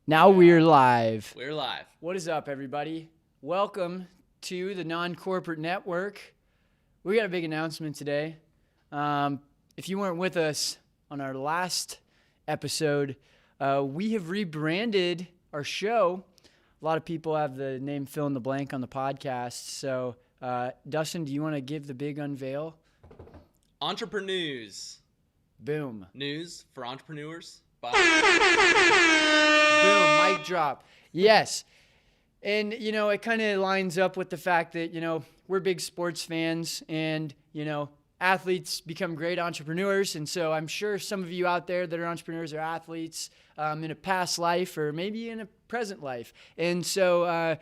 Now we're live. We're live. What is up, everybody? Welcome to the Non-Corporate Network. We got a big announcement today. If you weren't with us on our last episode, we have rebranded our show. A lot of people have the name fill in the blank on the podcast. So, Dustin, do you want to give the big unveil? Entreprenews. Boom. News for entrepreneurs. Bye. Boom, mic drop. Yes. And, it kind of lines up with the fact that, we're big sports fans and, athletes become great entrepreneurs. And so I'm sure some of you out there that are entrepreneurs are athletes in a past life or maybe in a present life. And so,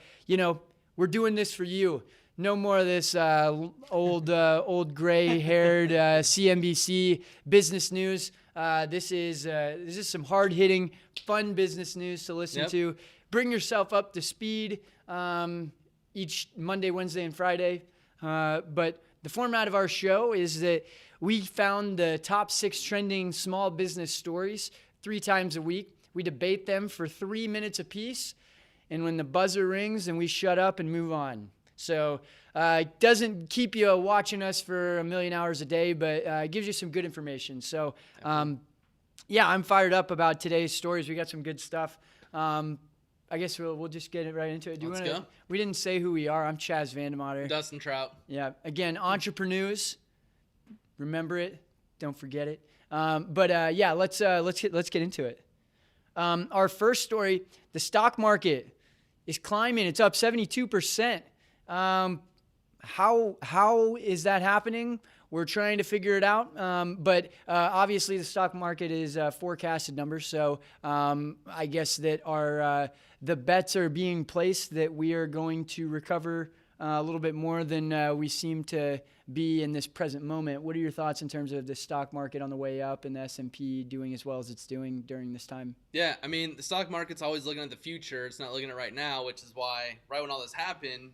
we're doing this for you. No more of this old gray-haired CNBC business news. This is some hard-hitting, fun business news to listen to. Bring yourself up to speed each Monday, Wednesday, and Friday. But the format of our show is that we found the top 6 trending small business stories 3 times a week. We debate them for 3 minutes apiece. And when the buzzer rings, then we shut up and move on. So it doesn't keep you watching us for a million hours a day, but it gives you some good information. So, I'm fired up about today's stories. We got some good stuff. I guess we'll just get right into it. Let's go. We didn't say who we are. I'm Chaz Vandemotter. Dustin Trout. Yeah. Again, Entreprenews. Remember it. Don't forget it. Let's get into it. Our first story: the stock market is climbing. It's up 72%. How is that happening? We're trying to figure it out. But obviously the stock market is forecasted numbers. So I guess that the bets are being placed that we are going to recover a little bit more than we seem to be in this present moment. What are your thoughts in terms of the stock market on the way up and the S&P doing as well as it's doing during this time? Yeah, I mean, the stock market's always looking at the future. It's not looking at right now, which is why right when all this happened,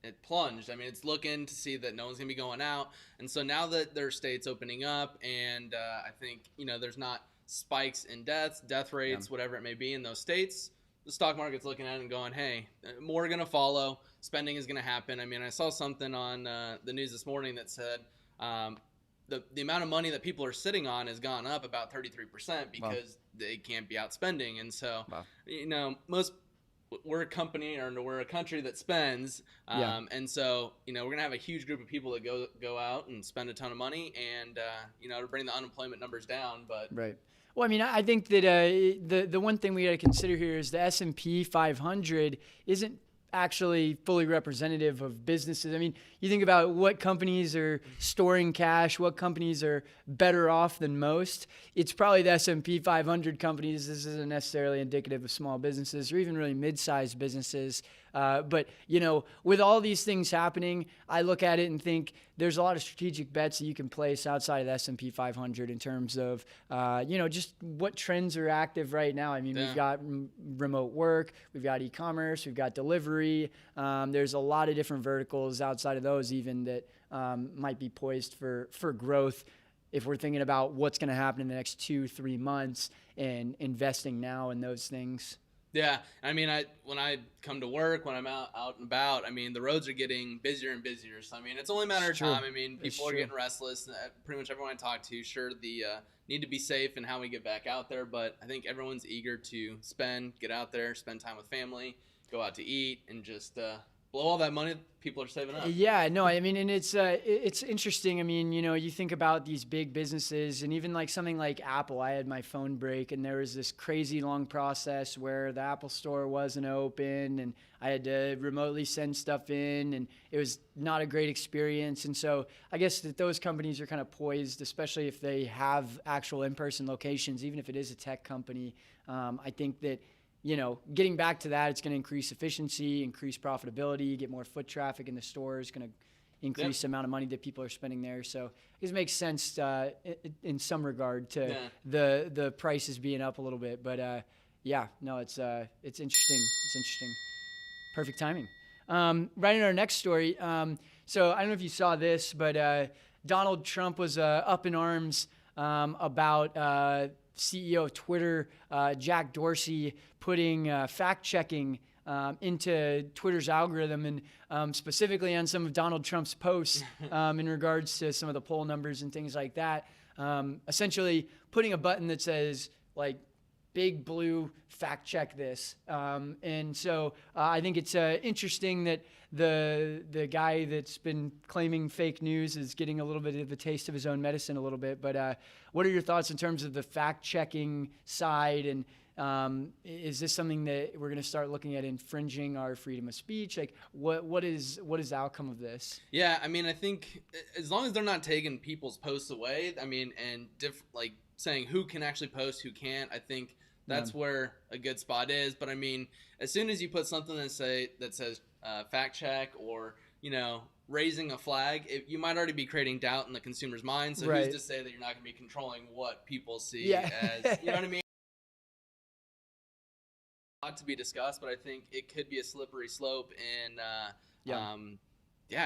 it plunged. I mean, it's looking to see that no one's going to be going out. And so now that their state's opening up and I think, there's not spikes in death rates, whatever it may be in those states, the stock market's looking at it and going, hey, more are going to follow. Spending is going to happen. I mean, I saw something on the news this morning that said the amount of money that people are sitting on has gone up about 33% because they can't be out spending. And so, we're a company or we're a country that spends. And so, we're going to have a huge group of people that go out and spend a ton of money and, to bring the unemployment numbers down. But right. Well, I mean, I think that the one thing we got to consider here is the S&P 500 isn't actually fully representative of businesses. I mean, you think about what companies are storing cash, what companies are better off than most. It's probably the S&P 500 companies. This isn't necessarily indicative of small businesses or even really mid-sized businesses. But, with all these things happening, I look at it and think there's a lot of strategic bets that you can place outside of the S&P 500 in terms of, just what trends are active right now. I mean, we've got remote work, we've got e-commerce, we've got delivery. There's a lot of different verticals outside of those even that might be poised for growth if we're thinking about what's going to happen in the next 2-3 months and investing now in those things. Yeah, I mean, when I come to work, when I'm out and about, I mean, the roads are getting busier and busier. So, I mean, it's only a matter of time. I mean, people are getting restless. Pretty much everyone I talk to, sure, the need to be safe in how we get back out there. But I think everyone's eager to get out there, spend time with family, go out to eat, and just blow all that money people are saving up. Yeah, no, I mean, and it's interesting. I mean, you think about these big businesses and even like something like Apple. I had my phone break and there was this crazy long process where the Apple store wasn't open and I had to remotely send stuff in and it was not a great experience. And so I guess that those companies are kind of poised, especially if they have actual in-person locations, even if it is a tech company. I think that getting back to that, it's going to increase efficiency, increase profitability, get more foot traffic in the stores, going to increase the amount of money that people are spending there. So it makes sense in some regard to the prices being up a little bit. But it's interesting. It's interesting. Perfect timing. Right in our next story. So I don't know if you saw this, but Donald Trump was up in arms about CEO of Twitter, Jack Dorsey, putting fact checking into Twitter's algorithm, and specifically on some of Donald Trump's posts in regards to some of the poll numbers and things like that. Essentially putting a button that says like big blue fact check this. And so I think it's interesting that the guy that's been claiming fake news is getting a little bit of a taste of his own medicine a little bit. But what are your thoughts in terms of the fact checking side? And is this something that we're going to start looking at infringing our freedom of speech? Like what is the outcome of this? Yeah, I mean, I think as long as they're not taking people's posts away, I mean, and like saying who can actually post, who can't, I think that's where a good spot is. But I mean, as soon as you put something that says fact check, or raising a flag, you might already be creating doubt in the consumer's mind. So who's to say that you're not going to be controlling what people see as, you know what I mean? A lot to be discussed, but I think it could be a slippery slope in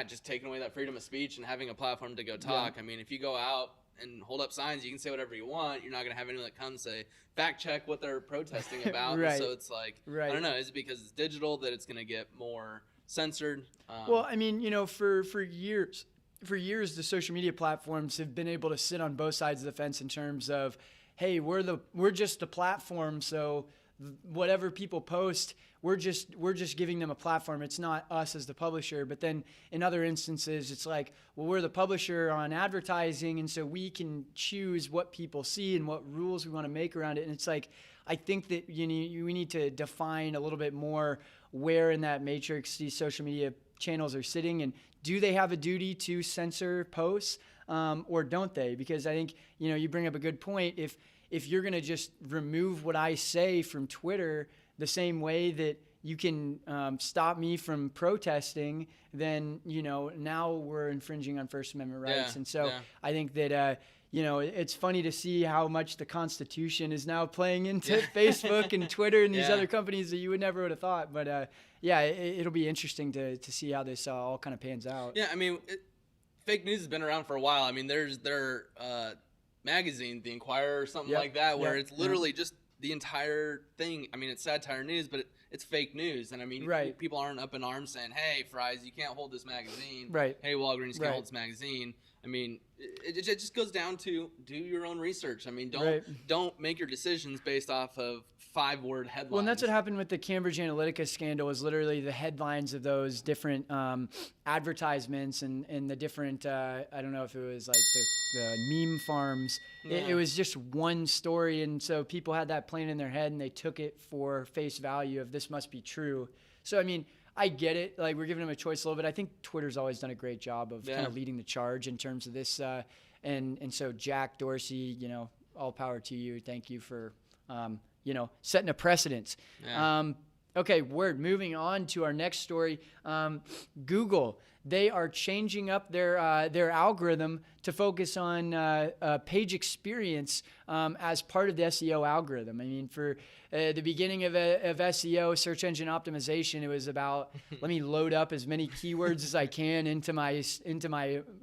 just taking away that freedom of speech and having a platform to go talk. I mean, if you go out and hold up signs, you can say whatever you want. You're not going to have anyone that comes say fact check what they're protesting about. So it's like, I don't know, is it because it's digital that it's going to get more censored? Well, I mean, for years, the social media platforms have been able to sit on both sides of the fence in terms of, hey, we're just the platform, so whatever people post, we're just giving them a platform. It's not us as the publisher. But then in other instances, it's like, well, we're the publisher on advertising, and so we can choose what people see and what rules we want to make around it. And it's like, I think that we need to define a little bit more where in that matrix these social media channels are sitting, and do they have a duty to censor posts or don't they? Because I think you bring up a good point. If you're going to just remove what I say from Twitter the same way that you can stop me from protesting, then, now we're infringing on First Amendment rights. And so I think that, it's funny to see how much the Constitution is now playing into Facebook and Twitter and these other companies that you would never would have thought. But it'll be interesting to see how this all kind of pans out. Yeah, I mean, fake news has been around for a while. I mean, there's their magazine, The Inquirer or something like that, where it's literally just the entire thing. I mean, it's satire news, but it's fake news. And I mean, people aren't up in arms saying, hey, Fry's, you can't hold this magazine. Hey, Walgreens, you can't hold this magazine. I mean, it just goes down to do your own research. I mean, don't make your decisions based off of 5-word headlines. Well, and that's what happened with the Cambridge Analytica scandal, was literally the headlines of those different advertisements and the different, I don't know if it was like the meme farms. It was just one story, and so people had that playing in their head, and they took it for face value of this must be true. So, I mean, I get it. Like, we're giving them a choice a little bit. I think Twitter's always done a great job of kind of leading the charge in terms of this. And so Jack Dorsey, all power to you. Thank you for, setting a precedent. Okay, moving on to our next story. Google, they are changing up their algorithm to focus on page experience as part of the SEO algorithm. I mean, for the beginning of SEO, search engine optimization, it was about let me load up as many keywords as I can into my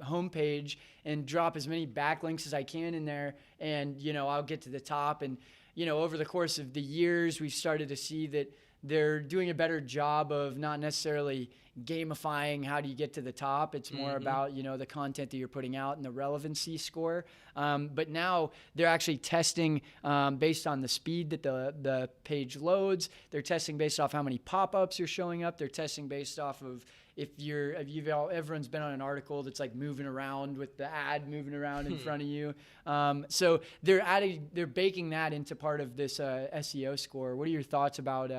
homepage and drop as many backlinks as I can in there, and I'll get to the top. And over the course of the years, we've started to see that they're doing a better job of not necessarily gamifying how do you get to the top. It's more about, the content that you're putting out and the relevancy score. But now they're actually testing based on the speed that the page loads. They're testing based off how many pop-ups are showing up. They're testing based off of everyone's been on an article that's like moving around with the ad moving around in front of you. So they're baking that into part of this SEO score. What are your thoughts about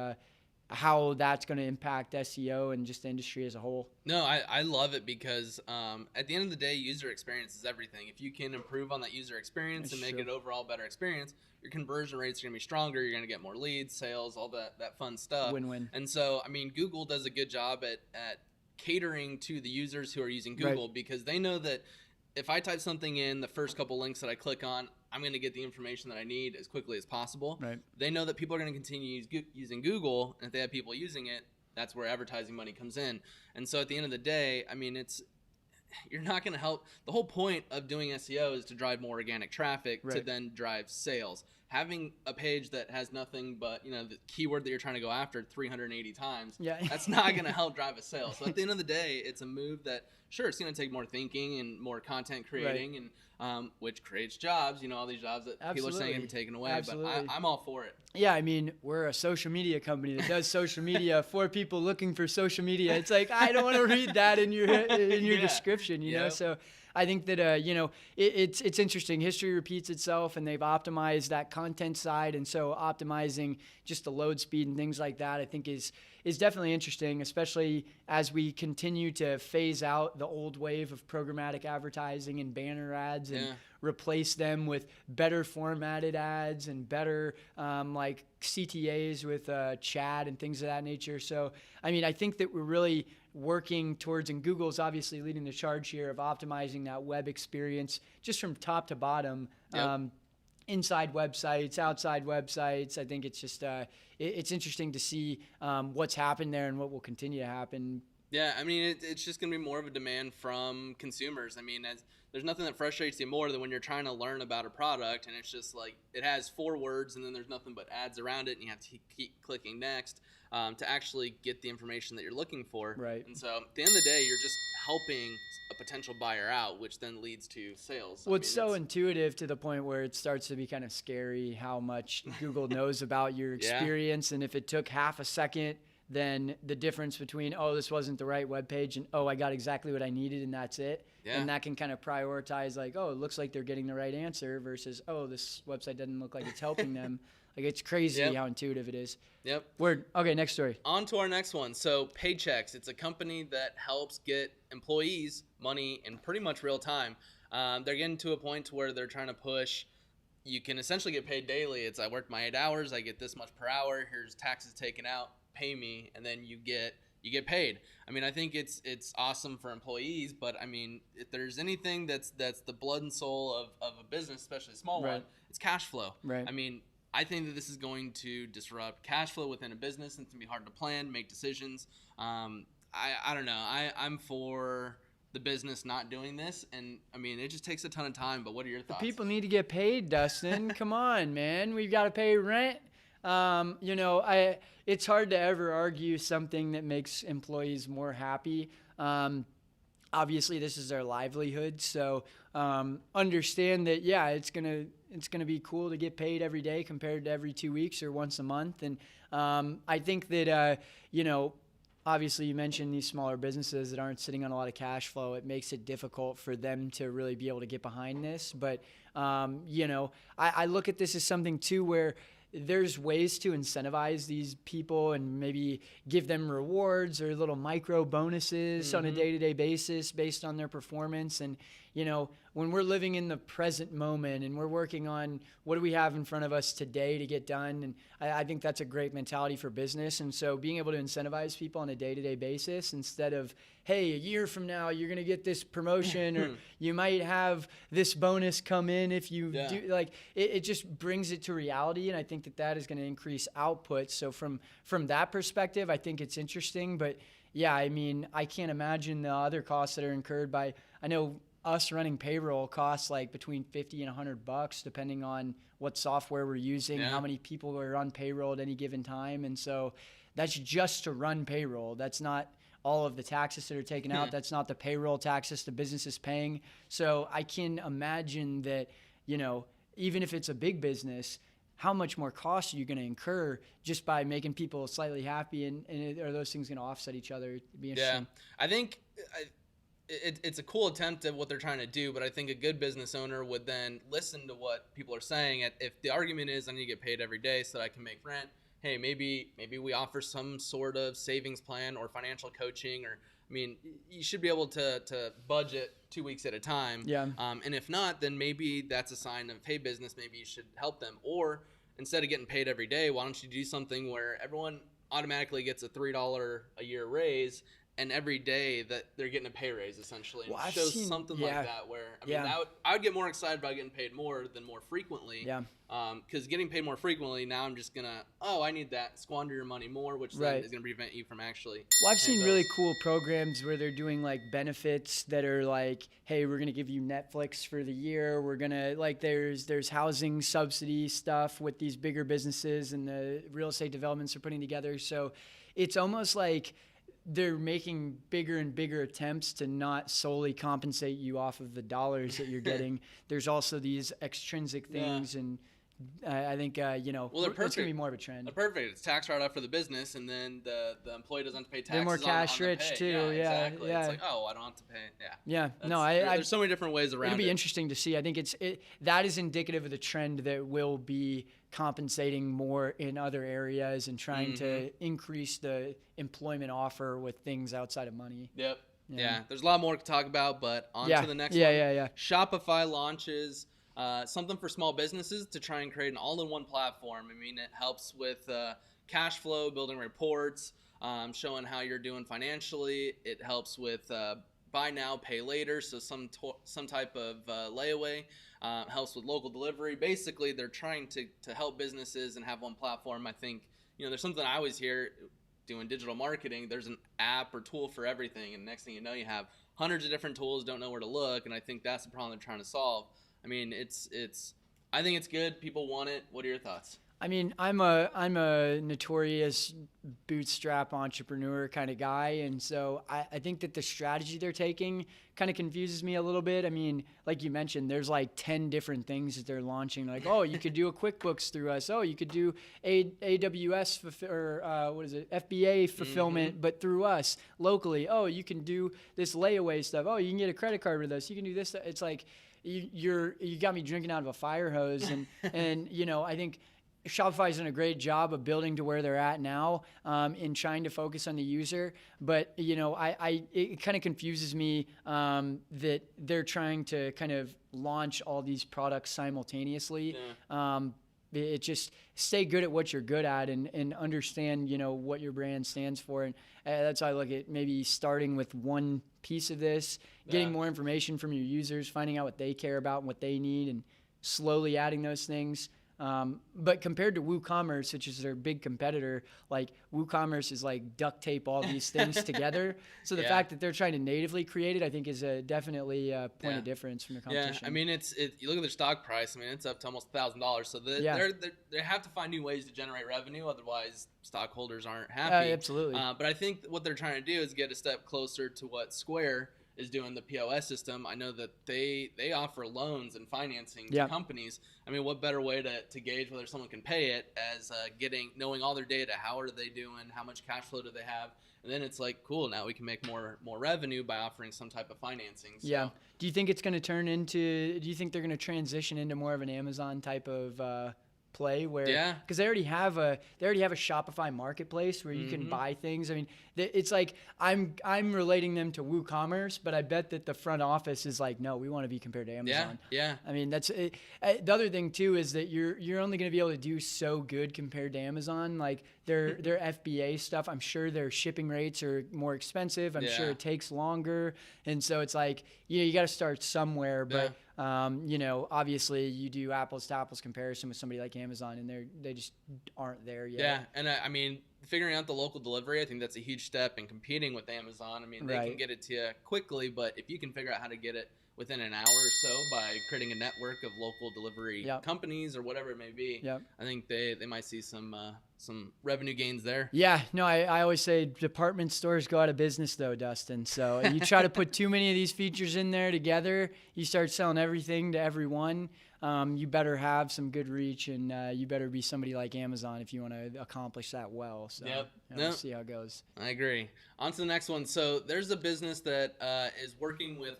how that's going to impact SEO and just the industry as a whole? No, I love it because at the end of the day, user experience is everything. If you can improve on that user experience and make it overall better experience, your conversion rates are going to be stronger. You're going to get more leads, sales, all that fun stuff. Win-win. And so, I mean, Google does a good job at catering to the users who are using Google, because they know that if I type something in, the first couple links that I click on, I'm going to get the information that I need as quickly as possible. They know that people are going to continue using Google, and if they have people using it, that's where advertising money comes in. And so at the end of the day, I mean, you're not going to help. The whole point of doing SEO is to drive more organic traffic to then drive sales. having a page that has nothing but, the keyword that you're trying to go after 380 times, that's not going to help drive a sale. So at the end of the day, it's a move that, sure, it's going to take more thinking and more content creating, and which creates jobs, all these jobs that people are saying can be taken away. But I'm all for it. Yeah, I mean, we're a social media company that does social media for people looking for social media. It's like, I don't want to read that in your description, you know? So I think that, it's interesting. History repeats itself, and they've optimized that content side. And so optimizing just the load speed and things like that, I think is definitely interesting, especially as we continue to phase out the old wave of programmatic advertising and banner ads and replace them with better formatted ads and better like CTAs with chat and things of that nature. So, I mean, I think that we're really working towards, and Google's obviously leading the charge here of optimizing that web experience just from top to bottom. Inside websites, outside websites. I think it's just it's interesting to see what's happened there and what will continue to happen. Yeah, I mean, it's just going to be more of a demand from consumers. I mean, there's nothing that frustrates you more than when you're trying to learn about a product and it's just like it has 4 words and then there's nothing but ads around it and you have to keep clicking next to actually get the information that you're looking for. Right. And so at the end of the day, you're just helping a potential buyer out, which then leads to sales. Well, it's so intuitive to the point where it starts to be kind of scary how much Google knows about your experience. And if it took half a second, then the difference between, oh, this wasn't the right web page, and oh, I got exactly what I needed and that's it. And that can kind of prioritize like, oh, it looks like they're getting the right answer versus, oh, this website doesn't look like it's helping them. Like, it's crazy how intuitive it is. Yep. Word. Okay, next story. On to our next one. So Paychex, it's a company that helps get employees money in pretty much real time. They're getting to a point where they're trying to push, you can essentially get paid daily. It's I worked my 8 hours, I get this much per hour, here's taxes taken out, pay me, and then you get paid. I mean, I think it's awesome for employees, but I mean, if there's anything that's the blood and soul of a business, especially a small one, it's cash flow. Right. I mean, I think that this is going to disrupt cash flow within a business, and it's going to be hard to plan, make decisions. I don't know. I'm for the business not doing this, and I mean, it just takes a ton of time, but what are your thoughts? The people need to get paid, Dustin. Come on, man. We've got to pay rent. It's hard to ever argue something that makes employees more happy. Obviously, this is their livelihood, so understand that. Yeah, it's gonna be cool to get paid every day compared to every 2 weeks or once a month. And I think that obviously you mentioned these smaller businesses that aren't sitting on a lot of cash flow. It makes it difficult for them to really be able to get behind this. But I look at this as something too where there's ways to incentivize these people and maybe give them rewards or little micro bonuses on a day-to-day basis based on their performance. And, when we're living in the present moment and we're working on what do we have in front of us today to get done, and I think that's a great mentality for business. And so being able to incentivize people on a day-to-day basis instead of, hey, a year from now, you're going to get this promotion or you might have this bonus come in if you do, like, it just brings it to reality. And I think that is going to increase output. So from that perspective, I think it's interesting. But yeah, I mean, I can't imagine the other costs that are incurred by, I know us running payroll costs like between $50 and $100 depending on what software we're using, how many people are on payroll at any given time. And so that's just to run payroll. That's not all of the taxes that are taken out. That's not the payroll taxes the business is paying. So I can imagine that, even if it's a big business, how much more cost are you going to incur just by making people slightly happy? And are those things going to offset each other? It'd be interesting. Yeah, I think it's a cool attempt at what they're trying to do, but I think a good business owner would then listen to what people are saying. If the argument is I need to get paid every day so that I can make rent, hey, maybe we offer some sort of savings plan or financial coaching, or I mean, you should be able to budget 2 weeks at a time. Yeah. And if not, then maybe that's a sign of, hey, business, maybe you should help them. Or instead of getting paid every day, why don't you do something where everyone automatically gets a $3 a year raise, and every day that they're getting a pay raise essentially. And Well, I've shows seen- something yeah. like that where, I mean, Yeah. I would get more excited about getting paid more than more frequently. Yeah. Because getting paid more frequently, now I'm just going to, I need that, squander your money more, which then Right. is going to prevent you from actually. Well, I've paying seen really bills. cool programs where they're doing like benefits that are like, hey, we're gonna give you Netflix for the year. We're gonna like there's housing subsidy stuff with these bigger businesses and the real estate developments are putting together. So it's almost like they're making bigger and bigger attempts to not solely compensate you off of the dollars that you're getting. There's also these extrinsic things, and I think Well, they're it's gonna be perfect. more of a trend. They're perfect. It's tax write-off for the business, and then the employee doesn't have to pay taxes. They're more on cash the rich pay. too. Yeah, Yeah, exactly. yeah. It's like, I don't have to pay. Yeah. Yeah, no, There's so many different ways around it'll be it. interesting to see. I think that is indicative of the trend that will be compensating more in other areas and trying to increase the employment offer with things outside of money. Yep. Yeah. There's a lot more to talk about, but on to the next one. Yeah. Shopify launches something for small businesses to try and create an all-in-one platform. I mean, it helps with cash flow, building reports, showing how you're doing financially. It helps with buy now, pay later, so some type of layaway. Helps with local delivery. Basically, they're trying to help businesses and have one platform. I think, there's something I always hear doing digital marketing. There's an app or tool for everything, and next thing you know, you have hundreds of different tools, don't know where to look, and I think that's the problem they're trying to solve. I mean, I think it's good. People want it. What are your thoughts? I mean, I'm a notorious bootstrap entrepreneur kind of guy, and so I think that the strategy they're taking kind of confuses me a little bit. I mean, like you mentioned, there's like 10 different things that they're launching. Like, you could do a QuickBooks through us. You could do AWS FBA fulfillment, but through us locally. You can do this layaway stuff. You can get a credit card with us. You can do this. It's like you got me drinking out of a fire hose, and I think Shopify's done a great job of building to where they're at now, in trying to focus on the user. But it kind of confuses me that they're trying to kind of launch all these products simultaneously. Yeah. It just stay good at what you're good at and understand what your brand stands for, and that's how I look at maybe starting with one piece of this, getting more information from your users, finding out what they care about and what they need, and slowly adding those things. But compared to WooCommerce, which is their big competitor, like WooCommerce is like duct tape all these things together. So the fact that they're trying to natively create it, I think, is definitely a point of difference from the competition. Yeah, I mean, you look at their stock price. I mean, it's up to almost $1,000. So they have to find new ways to generate revenue. Otherwise, stockholders aren't happy. Absolutely. But I think what they're trying to do is get a step closer to what Square is doing, the POS system. I know that they offer loans and financing to companies. I mean, what better way to gauge whether someone can pay it as knowing all their data? How are they doing? How much cash flow do they have? And then it's like, cool, now we can make more revenue by offering some type of financing. So. Yeah. Do you think it's going to do you think they're going to transition into more of an Amazon type of play where because they already have a Shopify marketplace where you can buy things. I mean, it's like I'm relating them to WooCommerce, but I bet that the front office is like, no, we want to be compared to Amazon. Yeah. I mean, that's it. The other thing too is that you're only going to be able to do so good compared to Amazon. Like their FBA stuff, I'm sure their shipping rates are more expensive. I'm sure it takes longer, and so it's like you got to start somewhere, but. Obviously you do apples to apples comparison with somebody like Amazon, and they just aren't there yet. Yeah, and I mean, figuring out the local delivery, I think that's a huge step in competing with Amazon. I mean, they can get it to you quickly, but if you can figure out how to get it within an hour or so by creating a network of local delivery companies or whatever it may be, I think they might see some revenue gains there. Yeah, no, I always say department stores go out of business though, Dustin. So you try to put too many of these features in there together, you start selling everything to everyone. You better have some good reach, and you better be somebody like Amazon if you want to accomplish that well. So we'll see how it goes. I agree. On to the next one. So there's a business that is working with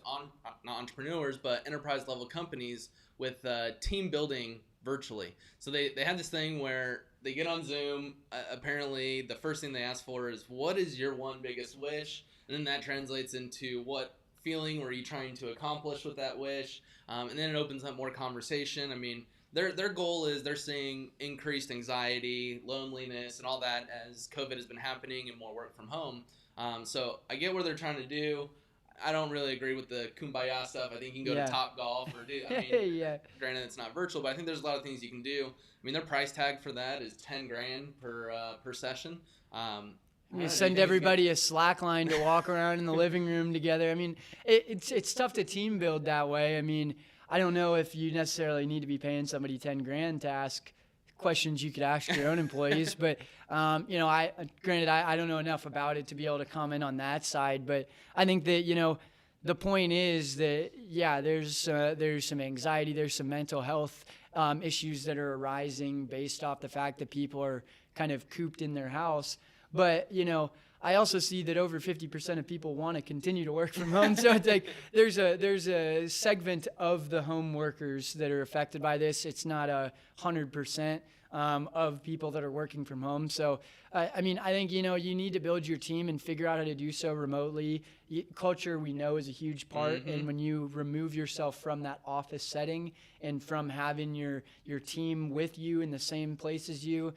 not entrepreneurs, but enterprise level companies with team building virtually. So they have this thing where they get on Zoom. Apparently, the first thing they ask for is, what is your one biggest wish? And then that translates into what feeling were you trying to accomplish with that wish? And then it opens up more conversation. I mean, their goal is they're seeing increased anxiety, loneliness, and all that as COVID has been happening and more work from home. So I get what they're trying to do. I don't really agree with the kumbaya stuff. I think you can go to Top Golf or do. I mean, granted it's not virtual, but I think there's a lot of things you can do. I mean, their price tag for that is $10,000 per session. You send everybody a Slack line to walk around in the living room together. I mean, it's tough to team build that way. I mean, I don't know if you necessarily need to be paying somebody $10,000 to ask questions you could ask your own employees, but granted, I don't know enough about it to be able to comment on that side. But I think that the point is that there's some anxiety, there's some mental health issues that are arising based off the fact that people are kind of cooped in their house. But, I also see that over 50% of people want to continue to work from home. So it's like there's a segment of the home workers that are affected by this. It's not 100% of people that are working from home. So, I think, you need to build your team and figure out how to do so remotely. Culture, we know, is a huge part. Mm-hmm. And when you remove yourself from that office setting and from having your team with you in the same place as you,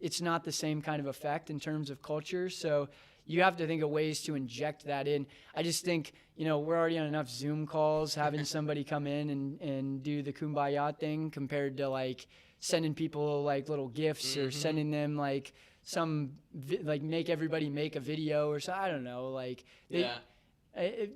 it's not the same kind of effect in terms of culture. So you have to think of ways to inject that in. I just think, we're already on enough Zoom calls, having somebody come in and do the kumbaya thing compared to like sending people like little gifts or sending them like make everybody make a video or so. I don't know. The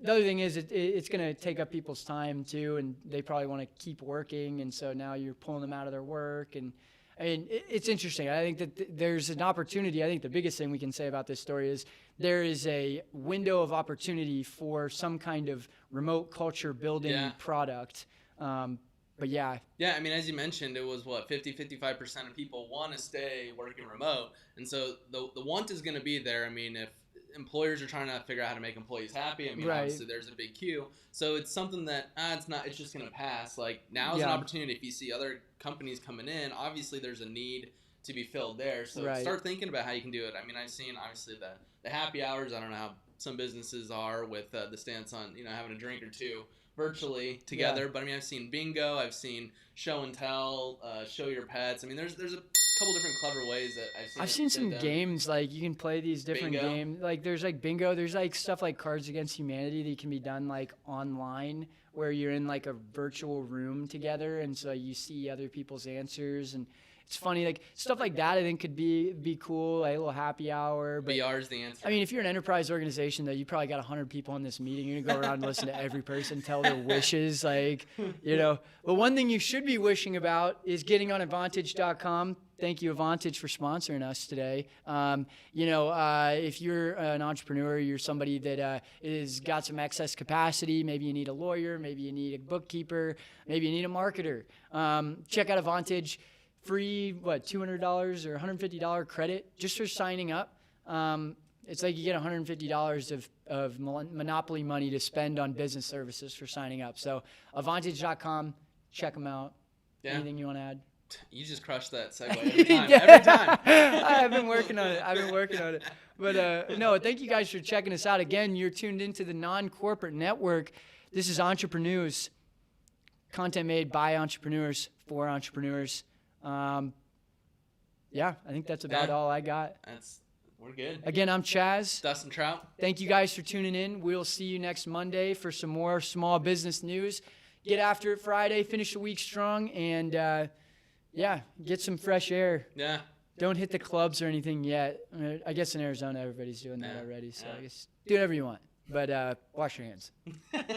other thing is it's going to take up people's time too, and they probably want to keep working. And so now you're pulling them out of their work. And it's interesting. I think that there's an opportunity. I think the biggest thing we can say about this story is there is a window of opportunity for some kind of remote culture building product. But yeah. Yeah, I mean, as you mentioned, it was 55% of people want to stay working remote. And so the want is going to be there. I mean, if employers are trying to figure out how to make employees happy, I mean, obviously there's a big queue. So it's something that it's just going to pass. Like now is an opportunity. If you see other companies coming in, obviously there's a need to be filled there. So start thinking about how you can do it. I mean, I've seen obviously the happy hours. I don't know how some businesses are with the stance on, having a drink or two virtually together. But I mean, I've seen bingo, I've seen show and tell, show your pets. I mean, there's a couple different clever ways that I've seen some games, like you can play these different games. Like there's like bingo, there's like stuff like Cards Against Humanity that can be done like online, where you're in like a virtual room together, and so you see other people's answers, and it's funny, like stuff like that I think could be cool, like a little happy hour. But VR is the answer. I mean, if you're an enterprise organization, though, you probably got 100 people in this meeting. You're going to go around and listen to every person tell their wishes. Like, But one thing you should be wishing about is getting on Advantage.com. Thank you, Advantage, for sponsoring us today. If you're an entrepreneur, you're somebody that is got some excess capacity. Maybe you need a lawyer. Maybe you need a bookkeeper. Maybe you need a marketer. Check out Advantage. Free, $200 or $150 credit just for signing up. It's like you get $150 of monopoly money to spend on business services for signing up. So Advantage.com, check them out. Yeah. Anything you want to add? You just crushed that segue every time. Every time. I've been working on it. But no, thank you guys for checking us out. Again, you're tuned into the Non-Corporate Network. This is Entreprenews. Content made by entrepreneurs for entrepreneurs. I think that's about all I got. We're good. Again, I'm Chaz. Dustin Trout. Thank you guys for tuning in. We'll see you next Monday for some more small business news. Get after it Friday, finish the week strong, and get some fresh air. Yeah. Don't hit the clubs or anything yet. I guess in Arizona everybody's doing that already, so I guess do whatever you want. But wash your hands.